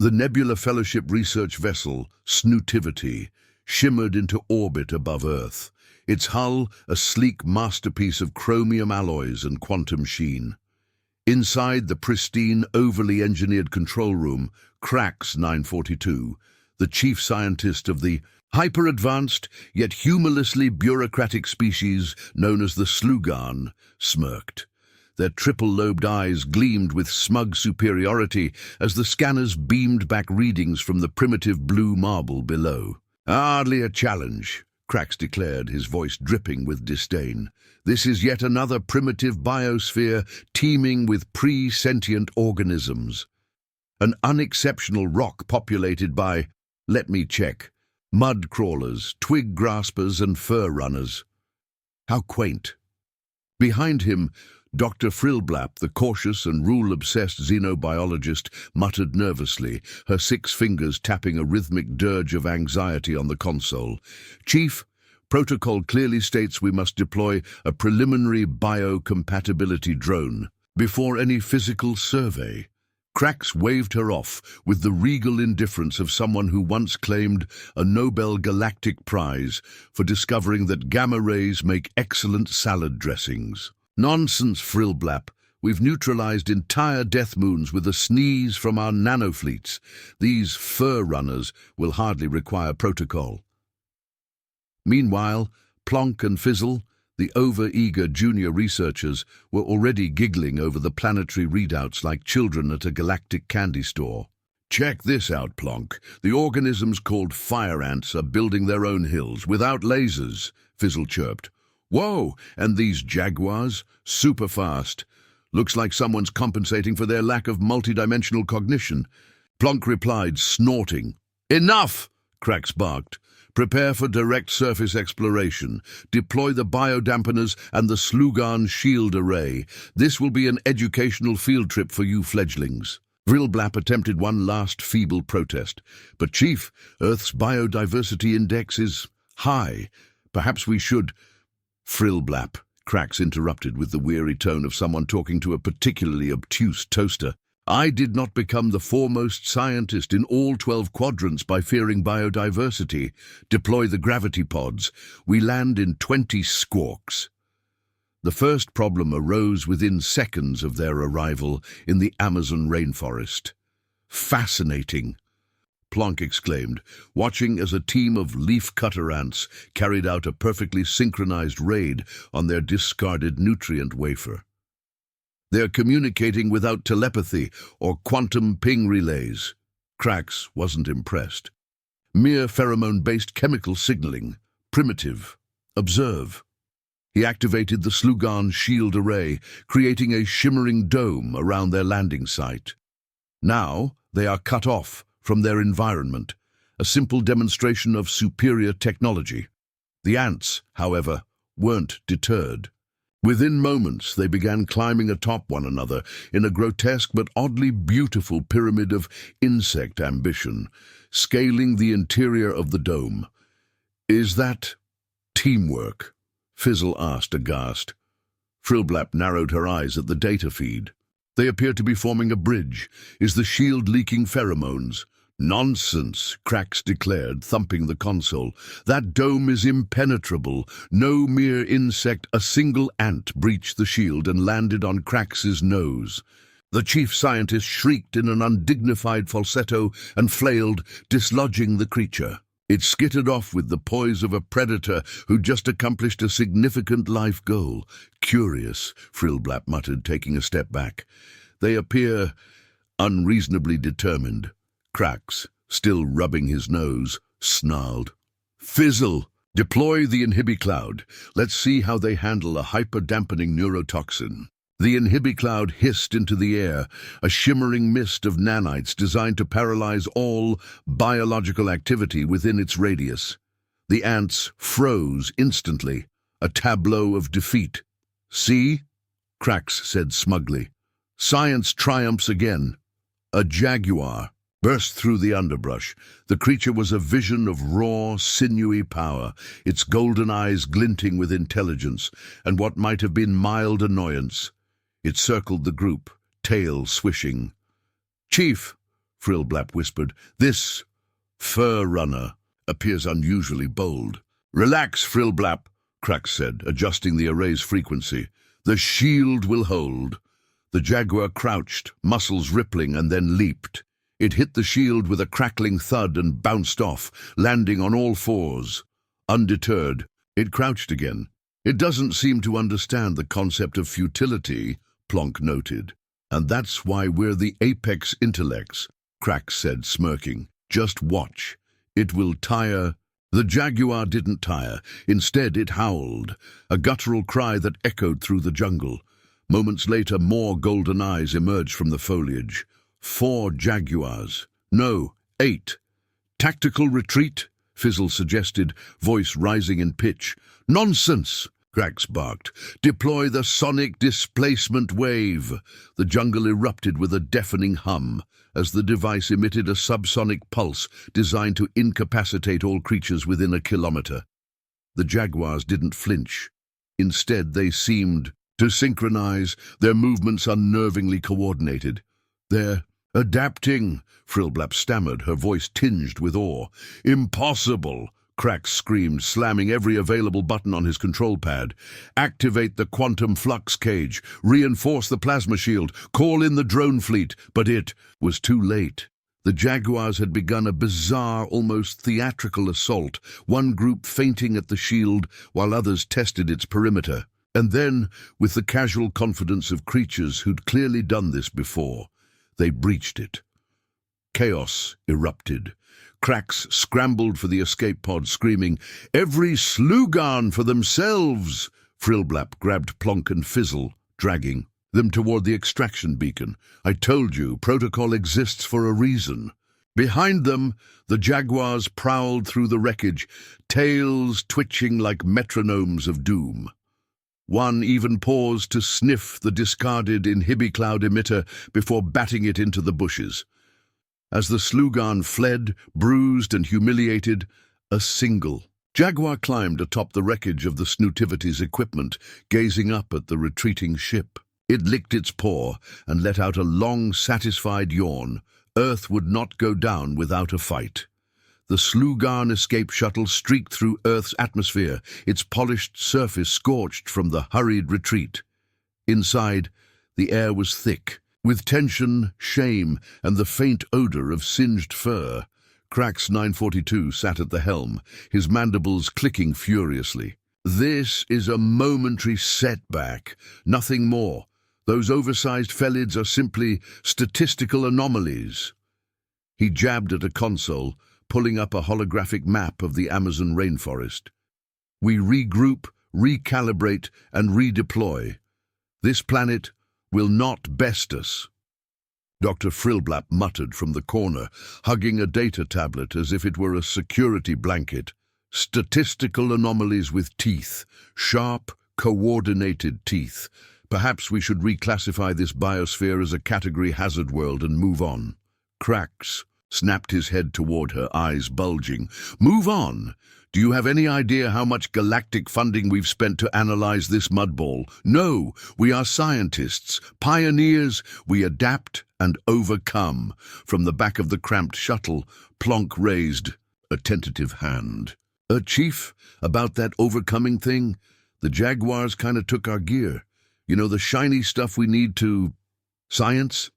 The Nebula Fellowship research vessel, Snootivity, shimmered into orbit above Earth, its hull a sleek masterpiece of chromium alloys and quantum sheen. Inside the pristine, overly engineered control room, Crax 942, the chief scientist of the hyper-advanced yet humorlessly bureaucratic species known as the Slugan, smirked. Their triple-lobed eyes gleamed with smug superiority as the scanners beamed back readings from the primitive blue marble below. "Hardly a challenge," Crax declared, his voice dripping with disdain. "This is yet another primitive biosphere teeming with pre-sentient organisms. An unexceptional rock populated by, let me check, mud crawlers, twig graspers, and fur runners. How quaint." Behind him, Dr. Frillblap, the cautious and rule-obsessed xenobiologist, muttered nervously, her 6 fingers tapping a rhythmic dirge of anxiety on the console. "Chief, protocol clearly states we must deploy a preliminary biocompatibility drone before any physical survey." Crax waved her off with the regal indifference of someone who once claimed a Nobel Galactic Prize for discovering that gamma rays make excellent salad dressings. "Nonsense, Frillblap. We've neutralized entire death moons with a sneeze from our nanofleets. These fur runners will hardly require protocol." Meanwhile, Plonk and Fizzle, the over-eager junior researchers, were already giggling over the planetary readouts like children at a galactic candy store. "Check this out, Plonk. The organisms called fire ants are building their own hills without lasers," Fizzle chirped. "Whoa, and these Jaguars? Super fast. Looks like someone's compensating for their lack of multidimensional cognition." Plonk replied, snorting. "Enough!" Crax barked. "Prepare for direct surface exploration. Deploy the biodampeners and the Slugan shield array. This will be an educational field trip for you fledglings." Vrillblap attempted one last feeble protest. "But Chief, Earth's biodiversity index is high. Perhaps we should—" "Frillblap," Crax interrupted with the weary tone of someone talking to a particularly obtuse toaster. "I did not become the foremost scientist in all 12 quadrants by fearing biodiversity. Deploy the gravity pods. We land in 20 squawks." The first problem arose within seconds of their arrival in the Amazon rainforest. "Fascinating," Plonk exclaimed, watching as a team of leaf-cutter ants carried out a perfectly synchronized raid on their discarded nutrient wafer. "They're communicating without telepathy or quantum ping relays." Crax wasn't impressed. "Mere pheromone-based chemical signaling. Primitive. Observe." He activated the Slugan shield array, creating a shimmering dome around their landing site. Now they are cut off from their environment, a simple demonstration of superior technology. The ants, however, weren't deterred. Within moments, they began climbing atop one another in a grotesque but oddly beautiful pyramid of insect ambition, scaling the interior of the dome. "Is that teamwork?" Fizzle asked, aghast. Frillblap narrowed her eyes at the data feed. "They appear to be forming a bridge. Is the shield leaking pheromones?" "Nonsense," Crax declared, thumping the console. "That dome is impenetrable. No mere insect, a single ant breached the shield and landed on Crax's nose." The chief scientist shrieked in an undignified falsetto and flailed, dislodging the creature. It skittered off with the poise of a predator who just accomplished a significant life goal. "Curious," Frillblap muttered, taking a step back. "They appear unreasonably determined." Crax, still rubbing his nose, snarled. "Fizzle, deploy the Inhibicloud. Let's see how they handle a hyper-dampening neurotoxin." The Inhibicloud hissed into the air, a shimmering mist of nanites designed to paralyze all biological activity within its radius. The ants froze instantly, a tableau of defeat. "See?" Crax said smugly. "Science triumphs again." A jaguar burst through the underbrush. The creature was a vision of raw, sinewy power, its golden eyes glinting with intelligence and what might have been mild annoyance. It circled the group, tail swishing. "Chief!" Frillblap whispered. "This fur runner appears unusually bold." "Relax, Frillblap," Crax said, adjusting the array's frequency. "The shield will hold." The jaguar crouched, muscles rippling, and then leaped. It hit the shield with a crackling thud and bounced off, landing on all fours. Undeterred, it crouched again. "It doesn't seem to understand the concept of futility," Plonk noted. "And that's why we're the apex intellects," Crax said, smirking. "Just watch. It will tire." The jaguar didn't tire. Instead, it howled, a guttural cry that echoed through the jungle. Moments later, more golden eyes emerged from the foliage. 4 jaguars. No, 8. "Tactical retreat?" Fizzle suggested, voice rising in pitch. "Nonsense!" Crax barked. "Deploy the sonic displacement wave." The jungle erupted with a deafening hum as the device emitted a subsonic pulse designed to incapacitate all creatures within a kilometer. The jaguars didn't flinch. Instead, they seemed to synchronize, their movements unnervingly coordinated. "They're adapting," Frillblap stammered, her voice tinged with awe. "Impossible!" Crax screamed, slamming every available button on his control pad. "Activate the quantum flux cage, reinforce the plasma shield, call in the drone fleet." But it was too late. The jaguars had begun a bizarre, almost theatrical assault, one group feinting at the shield while others tested its perimeter. And then, with the casual confidence of creatures who'd clearly done this before, they breached it. Chaos erupted. Crax scrambled for the escape pod, screaming, "Every Slugan for themselves!" Frillblap grabbed Plonk and Fizzle, dragging them toward the extraction beacon. "I told you, protocol exists for a reason." Behind them, the jaguars prowled through the wreckage, tails twitching like metronomes of doom. One even paused to sniff the discarded Inhibicloud emitter before batting it into the bushes. As the Slugan fled, bruised and humiliated, a single jaguar climbed atop the wreckage of the Snoutivity's equipment, gazing up at the retreating ship. It licked its paw and let out a long, satisfied yawn. Earth would not go down without a fight. The Slugan escape shuttle streaked through Earth's atmosphere, its polished surface scorched from the hurried retreat. Inside, the air was thick, with tension, shame, and the faint odor of singed fur. Crax 942 sat at the helm, his mandibles clicking furiously. "This is a momentary setback, nothing more. Those oversized felids are simply statistical anomalies." He jabbed at a console, pulling up a holographic map of the Amazon rainforest. "We regroup, recalibrate, and redeploy. This planet will not best us." Dr. Frillblap muttered from the corner, hugging a data tablet as if it were a security blanket. "Statistical anomalies with teeth, sharp, coordinated teeth. Perhaps we should reclassify this biosphere as a category hazard world and move on." Crax snapped his head toward her, eyes bulging. "Move on? Do you have any idea how much galactic funding we've spent to analyze this mudball? No, we are scientists, pioneers. We adapt and overcome." From the back of the cramped shuttle, Plonk raised a tentative hand. Chief, about that overcoming thing? The jaguars kind of took our gear. You know, the shiny stuff we need to... Science?"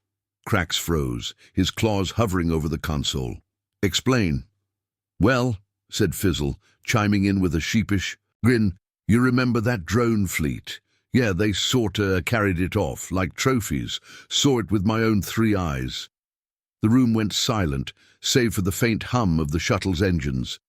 Crax froze, his claws hovering over the console. "Explain." "Well," said Fizzle, chiming in with a sheepish grin, "you remember that drone fleet? Yeah, they sorta carried it off, like trophies. Saw it with my own 3 eyes." The room went silent, save for the faint hum of the shuttle's engines.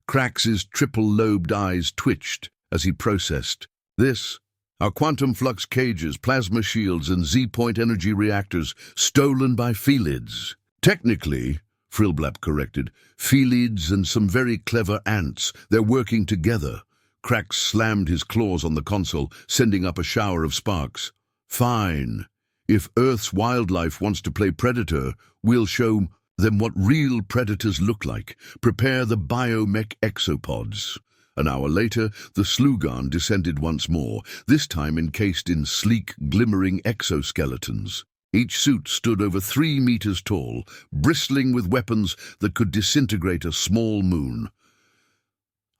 Crax's triple-lobed eyes twitched as he processed. "This, our quantum flux cages, plasma shields, and Z-point energy reactors stolen by felids." "Technically," Frillblap corrected, "felids and some very clever ants. They're working together." Crax slammed his claws on the console, sending up a shower of sparks. "Fine. If Earth's wildlife wants to play predator, we'll show them what real predators look like. Prepare the biomech exopods." An hour later, the Slugan descended once more, this time encased in sleek, glimmering exoskeletons. Each suit stood over 3 meters tall, bristling with weapons that could disintegrate a small moon.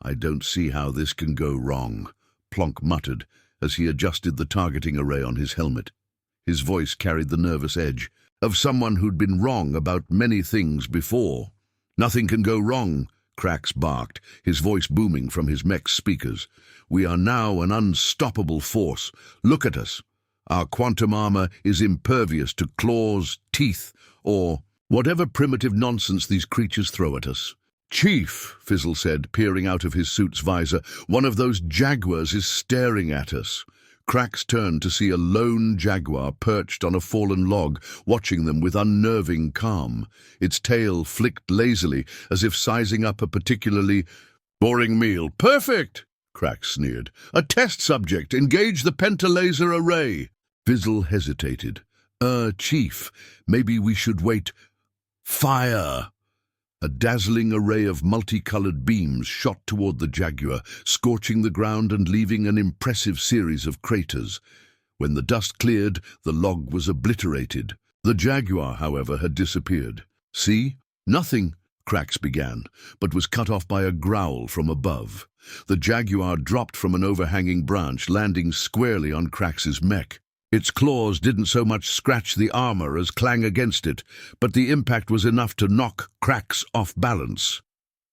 "I don't see how this can go wrong," Plonk muttered as he adjusted the targeting array on his helmet. His voice carried the nervous edge of someone who'd been wrong about many things before. "Nothing can go wrong," Krax barked, his voice booming from his mech's speakers. "We are now an unstoppable force. Look at us. Our quantum armor is impervious to claws, teeth, or whatever primitive nonsense these creatures throw at us." "Chief," Fizzle said, peering out of his suit's visor, "one of those Jaguars is staring at us." Krax turned to see a lone Jaguar perched on a fallen log, watching them with unnerving calm. Its tail flicked lazily, as if sizing up a particularly boring meal. "Perfect!" Krax sneered. "A test subject. Engage the pentalaser array." Fizzle hesitated. Chief, maybe we should wait." "Fire!" A dazzling array of multicolored beams shot toward the Jaguar, scorching the ground and leaving an impressive series of craters. When the dust cleared, the log was obliterated. The Jaguar, however, had disappeared. "See? Nothing," Krax began, but was cut off by a growl from above. The Jaguar dropped from an overhanging branch, landing squarely on Krax's mech. Its claws didn't so much scratch the armor as clang against it, but the impact was enough to knock Krax off balance.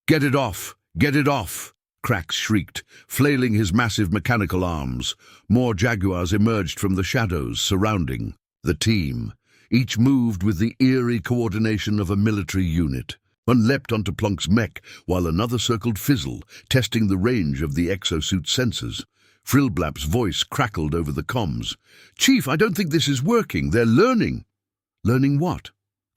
"Get it off! Get it off!" Krax shrieked, flailing his massive mechanical arms. More Jaguars emerged from the shadows surrounding the team. Each moved with the eerie coordination of a military unit. One leapt onto Plonk's mech, while another circled Fizzle, testing the range of the exosuit sensors. Frillblap's voice crackled over the comms. "Chief, I don't think this is working. They're learning." "Learning what?"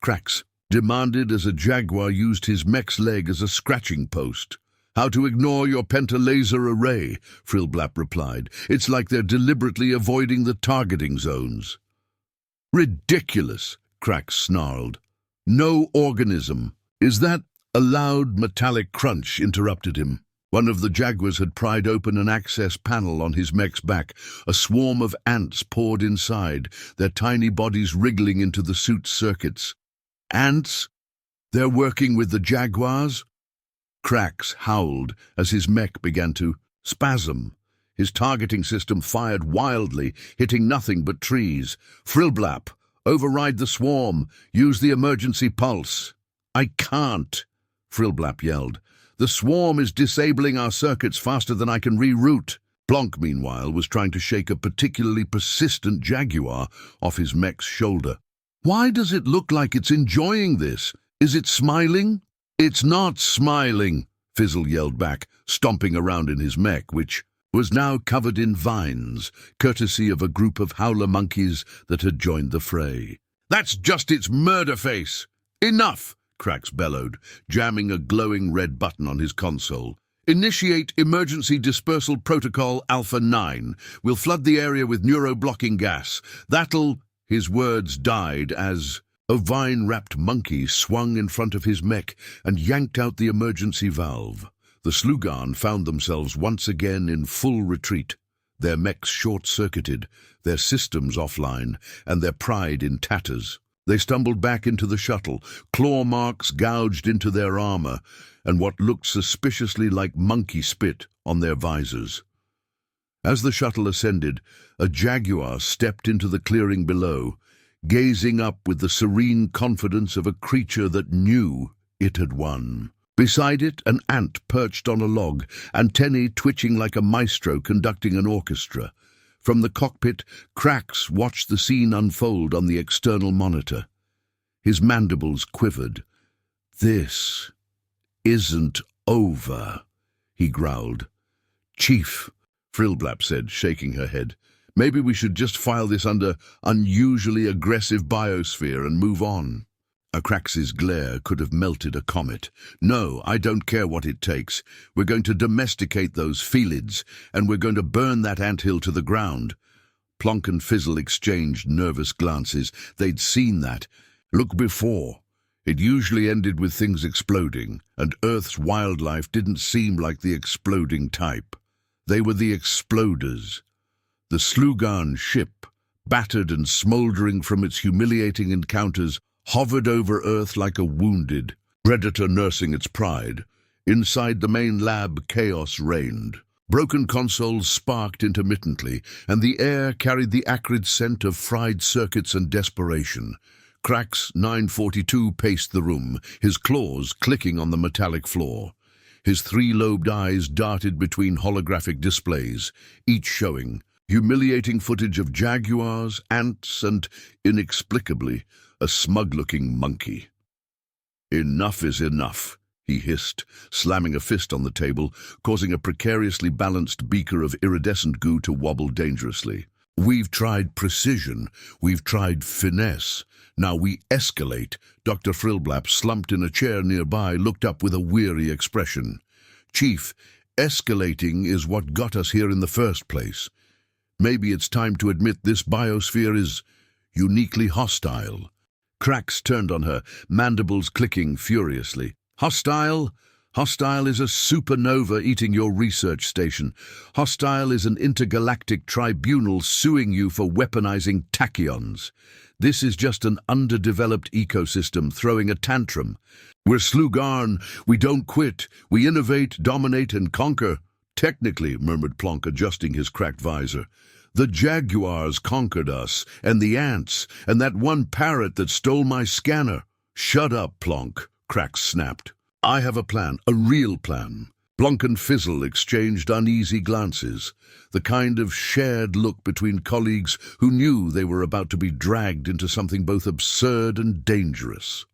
Krax demanded as a Jaguar used his mech's leg as a scratching post. "How to ignore your pentalaser array," Frillblap replied. "It's like they're deliberately avoiding the targeting zones." "Ridiculous," Krax snarled. "No organism." "Is that—" A loud metallic crunch interrupted him. One of the Jaguars had pried open an access panel on his mech's back. A swarm of ants poured inside, their tiny bodies wriggling into the suit's circuits. "Ants? They're working with the Jaguars?" Krax howled as his mech began to spasm. His targeting system fired wildly, hitting nothing but trees. "Frillblap, override the swarm. Use the emergency pulse." "I can't," Frillblap yelled. "The swarm is disabling our circuits faster than I can reroute." Plonk, meanwhile, was trying to shake a particularly persistent Jaguar off his mech's shoulder. "Why does it look like it's enjoying this? Is it smiling?" "It's not smiling," Fizzle yelled back, stomping around in his mech, which was now covered in vines, courtesy of a group of howler monkeys that had joined the fray. "That's just its murder face." "Enough!" Krax bellowed, jamming a glowing red button on his console. "Initiate Emergency Dispersal Protocol Alpha 9. We'll flood the area with neuro-blocking gas. That'll—" His words died as a vine-wrapped monkey swung in front of his mech and yanked out the emergency valve. The Slugan found themselves once again in full retreat, their mechs short-circuited, their systems offline, and their pride in tatters. They stumbled back into the shuttle, claw marks gouged into their armor, and what looked suspiciously like monkey spit on their visors. As the shuttle ascended, a Jaguar stepped into the clearing below, gazing up with the serene confidence of a creature that knew it had won. Beside it, an ant perched on a log, antennae twitching like a maestro conducting an orchestra. From the cockpit, Krax watched the scene unfold on the external monitor. His mandibles quivered. "This isn't over," he growled. "Chief," Frillblap said, shaking her head, "maybe we should just file this under unusually aggressive biosphere and move on." Krax's glare could have melted a comet. "No, I don't care what it takes. We're going to domesticate those felids, and we're going to burn that anthill to the ground." Plonk and Fizzle exchanged nervous glances. They'd seen that. Look before. It usually ended with things exploding, and Earth's wildlife didn't seem like the exploding type. They were the exploders. The Slugan ship battered and smoldering from its humiliating encounters, hovered over Earth like a wounded predator nursing its pride. Inside the main lab, chaos reigned. Broken consoles sparked intermittently, and the air carried the acrid scent of fried circuits and desperation. Crax 942 paced the room, his claws clicking on the metallic floor. His three-lobed eyes darted between holographic displays, each showing humiliating footage of jaguars, ants, and, inexplicably, a smug-looking monkey. "Enough is enough," he hissed, slamming a fist on the table, causing a precariously balanced beaker of iridescent goo to wobble dangerously. "We've tried precision, we've tried finesse. Now we escalate." Dr. Frillblap, slumped in a chair nearby, looked up with a weary expression. "Chief, escalating is what got us here in the first place. Maybe it's time to admit this biosphere is uniquely hostile." Crax turned on her, mandibles clicking furiously. "Hostile? Hostile is a supernova eating your research station. Hostile is an intergalactic tribunal suing you for weaponizing tachyons. This is just an underdeveloped ecosystem throwing a tantrum. We're Slugarn. We don't quit. We innovate, dominate, and conquer." "Technically," murmured Plonk, adjusting his cracked visor. "The Jaguars conquered us, and the ants, and that one parrot that stole my scanner." "Shut up, Plonk," Crax snapped. "I have a plan, a real plan." Plonk and Fizzle exchanged uneasy glances, the kind of shared look between colleagues who knew they were about to be dragged into something both absurd and dangerous.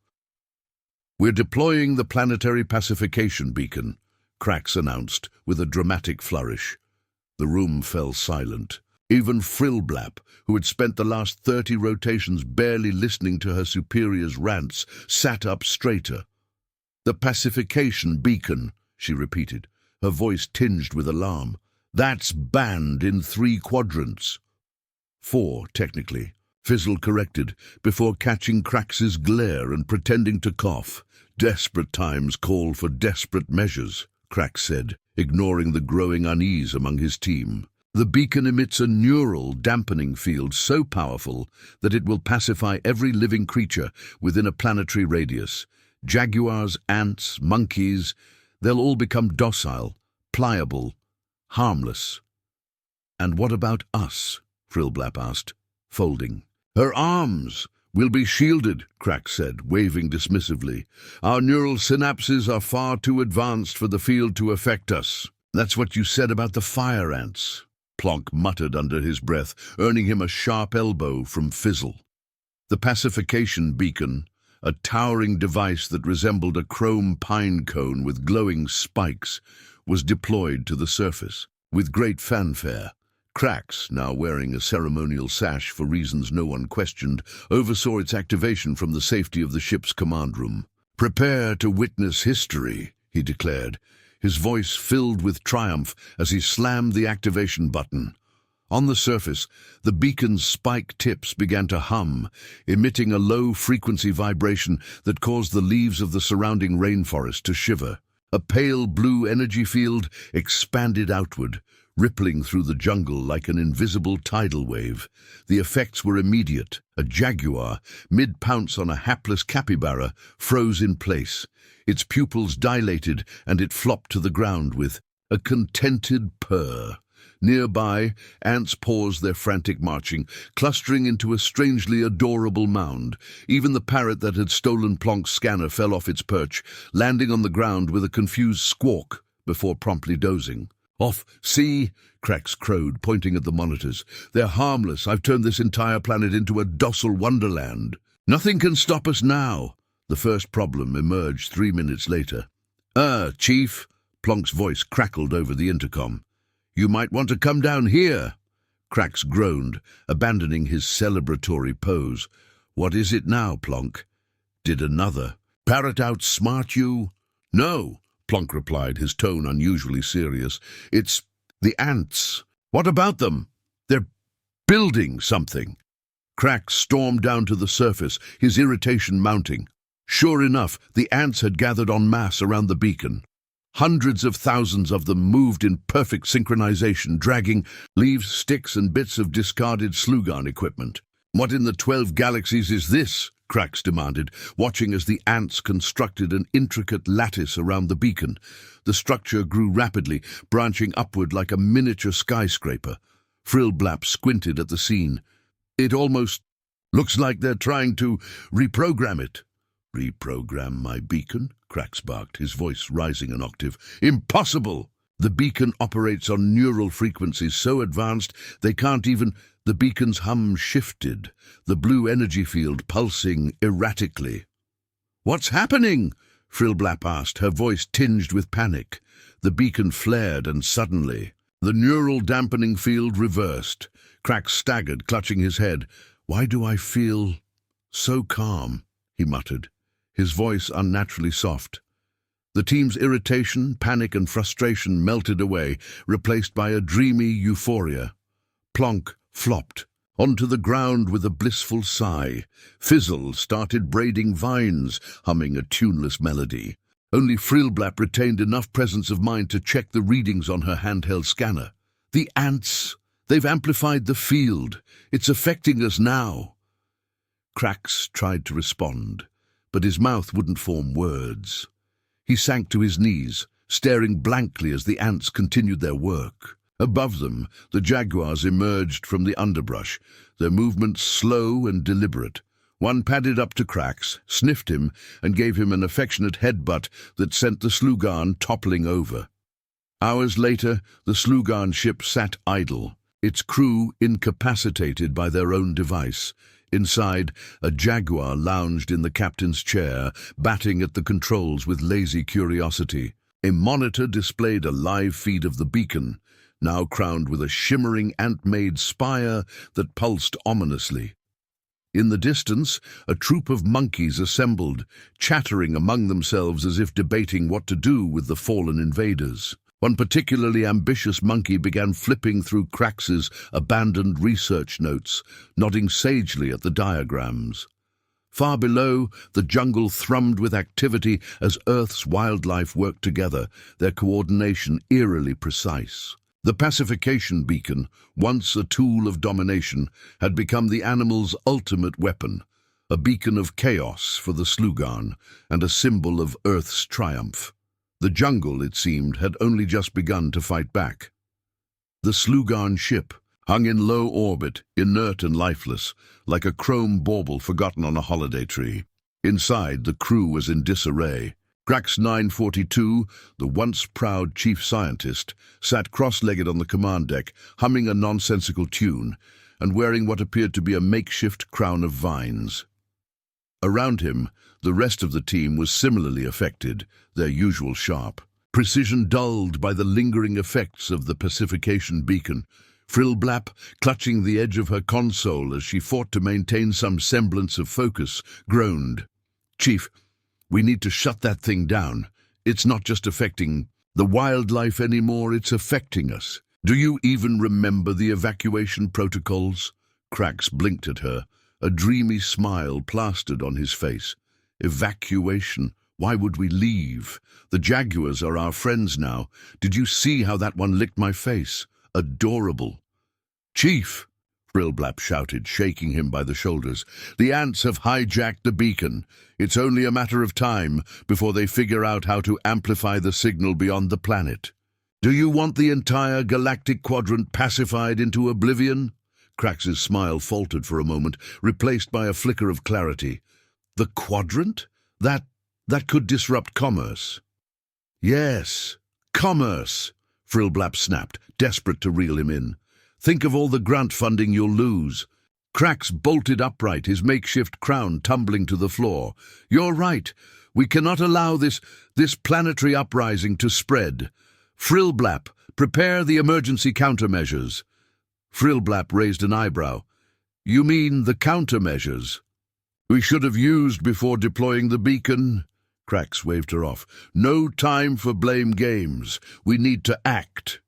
"We're deploying the planetary pacification beacon," Crax announced with a dramatic flourish. The room fell silent. Even Frillblap, who had spent the last 30 rotations barely listening to her superior's rants, sat up straighter. "The pacification beacon," she repeated, her voice tinged with alarm. "That's banned in 3 quadrants." "4, technically," Fizzle corrected, before catching Crax's glare and pretending to cough. "Desperate times call for desperate measures," Crax said, ignoring the growing unease among his team. "The beacon emits a neural dampening field so powerful that it will pacify every living creature within a planetary radius. Jaguars, ants, monkeys, they'll all become docile, pliable, harmless." "And what about us?" Frillblap asked, folding. "Her arms will be shielded," Crax said, waving dismissively. "Our neural synapses are far too advanced for the field to affect us." "That's what you said about the fire ants," Plonk muttered under his breath, earning him a sharp elbow from Fizzle. The pacification beacon, a towering device that resembled a chrome pine cone with glowing spikes, was deployed to the surface. With great fanfare, Crax, now wearing a ceremonial sash for reasons no one questioned, oversaw its activation from the safety of the ship's command room. "Prepare to witness history," he declared, his voice filled with triumph as he slammed the activation button. On the surface, the beacon's spike tips began to hum, emitting a low-frequency vibration that caused the leaves of the surrounding rainforest to shiver. A pale blue energy field expanded outward, rippling through the jungle like an invisible tidal wave. The effects were immediate. A jaguar, mid-pounce on a hapless capybara, froze in place. Its pupils dilated, and it flopped to the ground with a contented purr. Nearby, ants paused their frantic marching, clustering into a strangely adorable mound. Even the parrot that had stolen Plonk's scanner fell off its perch, landing on the ground with a confused squawk before promptly dozing. "Off, see?" Crax crowed, pointing at the monitors. "They're harmless. I've turned this entire planet into a docile wonderland. Nothing can stop us now." The first problem emerged 3 minutes later. Chief," Plonk's voice crackled over the intercom. "You might want to come down here." Crax groaned, abandoning his celebratory pose. "What is it now, Plonk? Did another parrot outsmart you?" "No," Plonk replied, his tone unusually serious. "It's the ants." "What about them?" "They're building something." Crax stormed down to the surface, his irritation mounting. Sure enough, the ants had gathered en masse around the beacon. Hundreds of thousands of them moved in perfect synchronization, dragging leaves, sticks, and bits of discarded Slugan equipment. "What in the 12 galaxies is this?" Krax demanded, watching as the ants constructed an intricate lattice around the beacon. The structure grew rapidly, branching upward like a miniature skyscraper. Frillblap squinted at the scene. "It almost looks like they're trying to reprogram it." "Reprogram my beacon?" Krax barked, his voice rising an octave. "Impossible! The beacon operates on neural frequencies so advanced they can't even—" The beacon's hum shifted, the blue energy field pulsing erratically. "What's happening?" Frillblap asked, her voice tinged with panic. The beacon flared, and suddenly the neural dampening field reversed. Krax staggered, clutching his head. "Why do I feel so calm?" he muttered, his voice unnaturally soft. The team's irritation, panic, and frustration melted away, replaced by a dreamy euphoria. Plonk flopped onto the ground with a blissful sigh. Fizzle started braiding vines, humming a tuneless melody. Only Frillblap retained enough presence of mind to check the readings on her handheld scanner. "The ants! They've amplified the field. It's affecting us now." Krax tried to respond, but his mouth wouldn't form words. He sank to his knees, staring blankly as the ants continued their work. Above them, the Jaguars emerged from the underbrush, their movements slow and deliberate. One padded up to Krax, sniffed him, and gave him an affectionate headbutt that sent the Slugan toppling over. Hours later, the Slugan ship sat idle, its crew incapacitated by their own device. Inside, a Jaguar lounged in the captain's chair, batting at the controls with lazy curiosity. A monitor displayed a live feed of the beacon, now crowned with a shimmering ant-made spire that pulsed ominously. In the distance, a troop of monkeys assembled, chattering among themselves as if debating what to do with the fallen invaders. One particularly ambitious monkey began flipping through Krax's abandoned research notes, nodding sagely at the diagrams. Far below, the jungle thrummed with activity as Earth's wildlife worked together, their coordination eerily precise. The pacification beacon, once a tool of domination, had become the animal's ultimate weapon, a beacon of chaos for the Slugan and a symbol of Earth's triumph. The jungle, it seemed, had only just begun to fight back. The Slugan ship hung in low orbit, inert and lifeless, like a chrome bauble forgotten on a holiday tree. Inside, the crew was in disarray. Krax 942, the once proud chief scientist, sat cross-legged on the command deck, humming a nonsensical tune, and wearing what appeared to be a makeshift crown of vines. Around him, the rest of the team was similarly affected, their usual sharp precision dulled by the lingering effects of the pacification beacon. Frillblap, clutching the edge of her console as she fought to maintain some semblance of focus, groaned. "Chief, we need to shut that thing down. It's not just affecting the wildlife anymore, it's affecting us. Do you even remember the evacuation protocols?" Krax blinked at her, a dreamy smile plastered on his face. "Evacuation? Why would we leave? The Jaguars are our friends now. Did you see how that one licked my face? Adorable." "Chief!" Frillblap shouted, shaking him by the shoulders. "The ants have hijacked the beacon. It's only a matter of time before they figure out how to amplify the signal beyond the planet. Do you want the entire galactic quadrant pacified into oblivion?" Krax's smile faltered for a moment, replaced by a flicker of clarity. "The quadrant? That could disrupt commerce." "Yes, commerce," Frillblap snapped, desperate to reel him in. "Think of all the grant funding you'll lose." Krax bolted upright, his makeshift crown tumbling to the floor. "You're right. We cannot allow this planetary uprising to spread. Frillblap, prepare the emergency countermeasures." Frillblap raised an eyebrow. "You mean the countermeasures we should have used before deploying the beacon?" Krax waved her off. "No time for blame games. We need to act."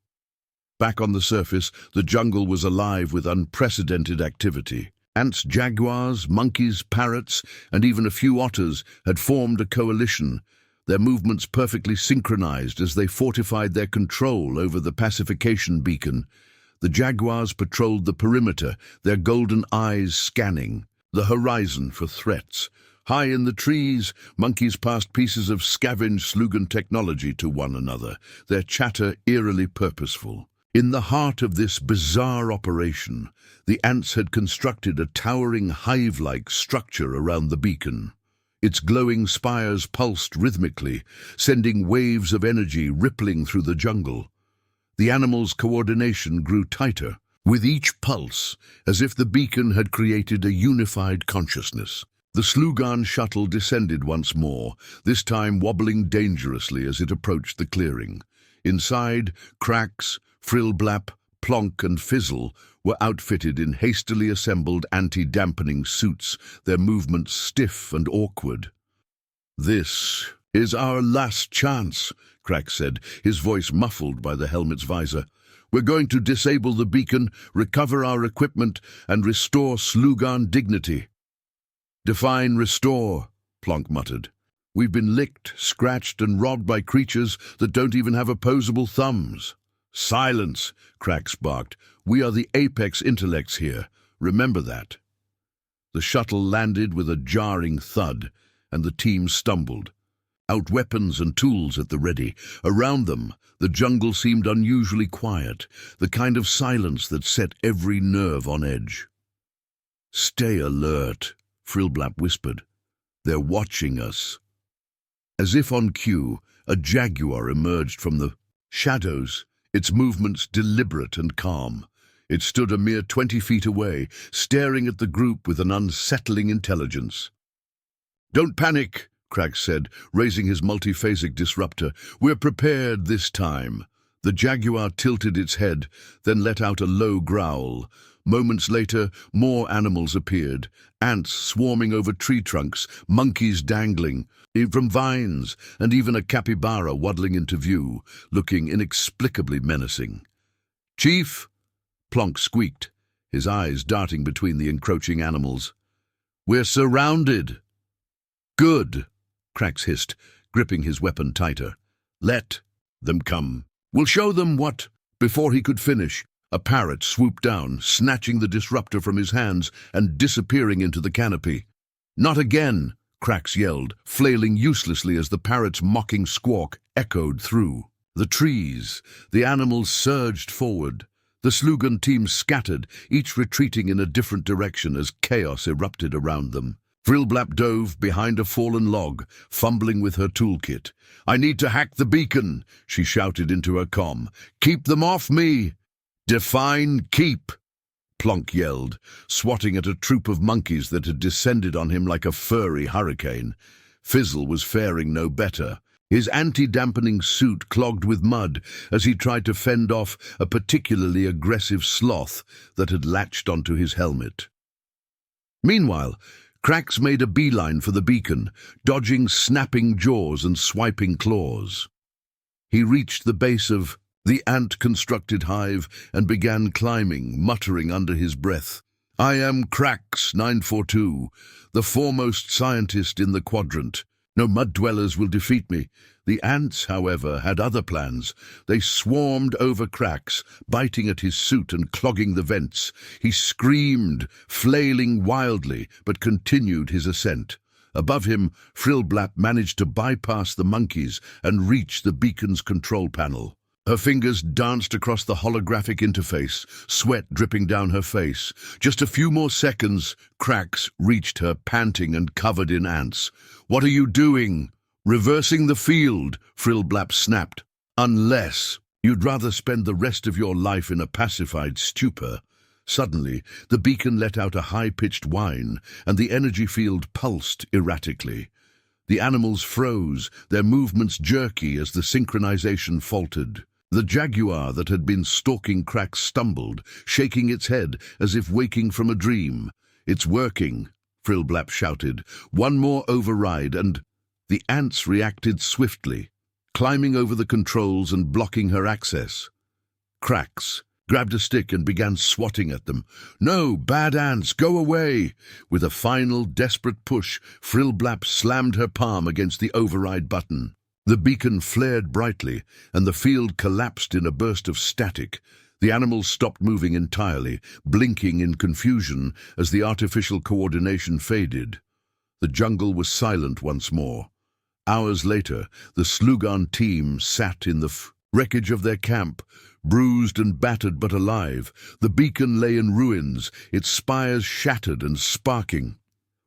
Back on the surface, the jungle was alive with unprecedented activity. Ants, jaguars, monkeys, parrots, and even a few otters had formed a coalition, their movements perfectly synchronized as they fortified their control over the pacification beacon. The Jaguars patrolled the perimeter, their golden eyes scanning the horizon for threats. High in the trees, monkeys passed pieces of scavenged Slugan technology to one another, their chatter eerily purposeful. In the heart of this bizarre operation, the ants had constructed a towering hive-like structure around the beacon. Its glowing spires pulsed rhythmically, sending waves of energy rippling through the jungle. The animals' coordination grew tighter, with each pulse, as if the beacon had created a unified consciousness. The Slugan shuttle descended once more, this time wobbling dangerously as it approached the clearing. Inside, Cracks, Frillblap, Plonk and Fizzle were outfitted in hastily assembled anti-dampening suits, their movements stiff and awkward. "This is our last chance," Cracks said, his voice muffled by the helmet's visor. "We're going to disable the beacon, recover our equipment, and restore Slugan dignity." "Define restore," Plonk muttered. "We've been licked, scratched, and robbed by creatures that don't even have opposable thumbs." "Silence," Cracks barked. "We are the apex intellects here. Remember that." The shuttle landed with a jarring thud, and the team stumbled. Out weapons and tools at the ready. Around them, the jungle seemed unusually quiet, the kind of silence that set every nerve on edge. "Stay alert," Frillblap whispered. "They're watching us." As if on cue, a jaguar emerged from the shadows, its movements deliberate and calm. It stood a mere 20 feet away, staring at the group with an unsettling intelligence. "Don't panic," Cracks said, raising his multiphasic disruptor. "We're prepared this time." The jaguar tilted its head, then let out a low growl. Moments later, more animals appeared, ants swarming over tree trunks, monkeys dangling from vines, and even a capybara waddling into view, looking inexplicably menacing. "Chief!" Plonk squeaked, his eyes darting between the encroaching animals. "We're surrounded." "Good," Cracks hissed, gripping his weapon tighter. "Let them come. We'll show them what—" Before he could finish, a parrot swooped down, snatching the disruptor from his hands and disappearing into the canopy. "Not again!" Cracks yelled, flailing uselessly as the parrot's mocking squawk echoed through the trees. The animals surged forward. The Slugan team scattered, each retreating in a different direction as chaos erupted around them. Frillblap dove behind a fallen log, fumbling with her toolkit. "I need to hack the beacon," she shouted into her comm. "Keep them off me!" "Define keep!" Plonk yelled, swatting at a troop of monkeys that had descended on him like a furry hurricane. Fizzle was faring no better, his anti-dampening suit clogged with mud as he tried to fend off a particularly aggressive sloth that had latched onto his helmet. Meanwhile, Cracks made a beeline for the beacon, dodging snapping jaws and swiping claws. He reached the base of the ant-constructed hive and began climbing, muttering under his breath. "I am Cracks 942, the foremost scientist in the quadrant. No mud-dwellers will defeat me." The ants, however, had other plans. They swarmed over Cracks, biting at his suit and clogging the vents. He screamed, flailing wildly, but continued his ascent. Above him, Frillblap managed to bypass the monkeys and reach the beacon's control panel. Her fingers danced across the holographic interface, sweat dripping down her face. Just a few more seconds, Cracks reached her, panting and covered in ants. "What are you doing?" "Reversing the field," Frillblap snapped. "Unless you'd rather spend the rest of your life in a pacified stupor." Suddenly, the beacon let out a high-pitched whine, and the energy field pulsed erratically. The animals froze, their movements jerky as the synchronization faltered. The jaguar that had been stalking Cracks stumbled, shaking its head as if waking from a dream. "It's working," Frillblap shouted. "One more override and—" The ants reacted swiftly, climbing over the controls and blocking her access. Cracks grabbed a stick and began swatting at them. "No, bad ants, go away!" With a final, desperate push, Frillblap slammed her palm against the override button. The beacon flared brightly, and the field collapsed in a burst of static. The animals stopped moving entirely, blinking in confusion as the artificial coordination faded. The jungle was silent once more. Hours later, the Slugan team sat in the wreckage of their camp, bruised and battered but alive. The beacon lay in ruins, its spires shattered and sparking.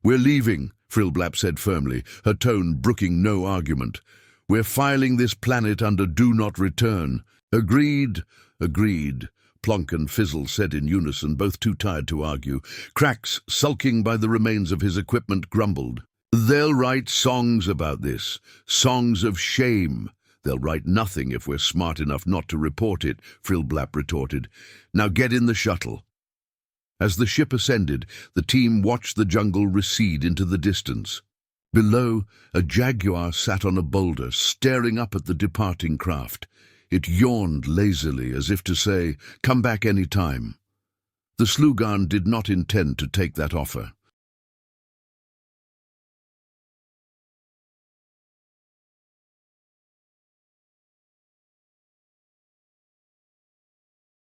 "We're leaving," Frillblap said firmly, her tone brooking no argument. "We're filing this planet under Do Not Return." "Agreed, agreed," Plonk and Fizzle said in unison, both too tired to argue. Cracks, sulking by the remains of his equipment, grumbled. "They'll write songs about this, songs of shame." "They'll write nothing if we're smart enough not to report it," Frillblap retorted. "Now get in the shuttle." As the ship ascended, the team watched the jungle recede into the distance. Below, a Jaguar sat on a boulder, staring up at the departing craft. It yawned lazily, as if to say, "Come back any time." The Slugan did not intend to take that offer.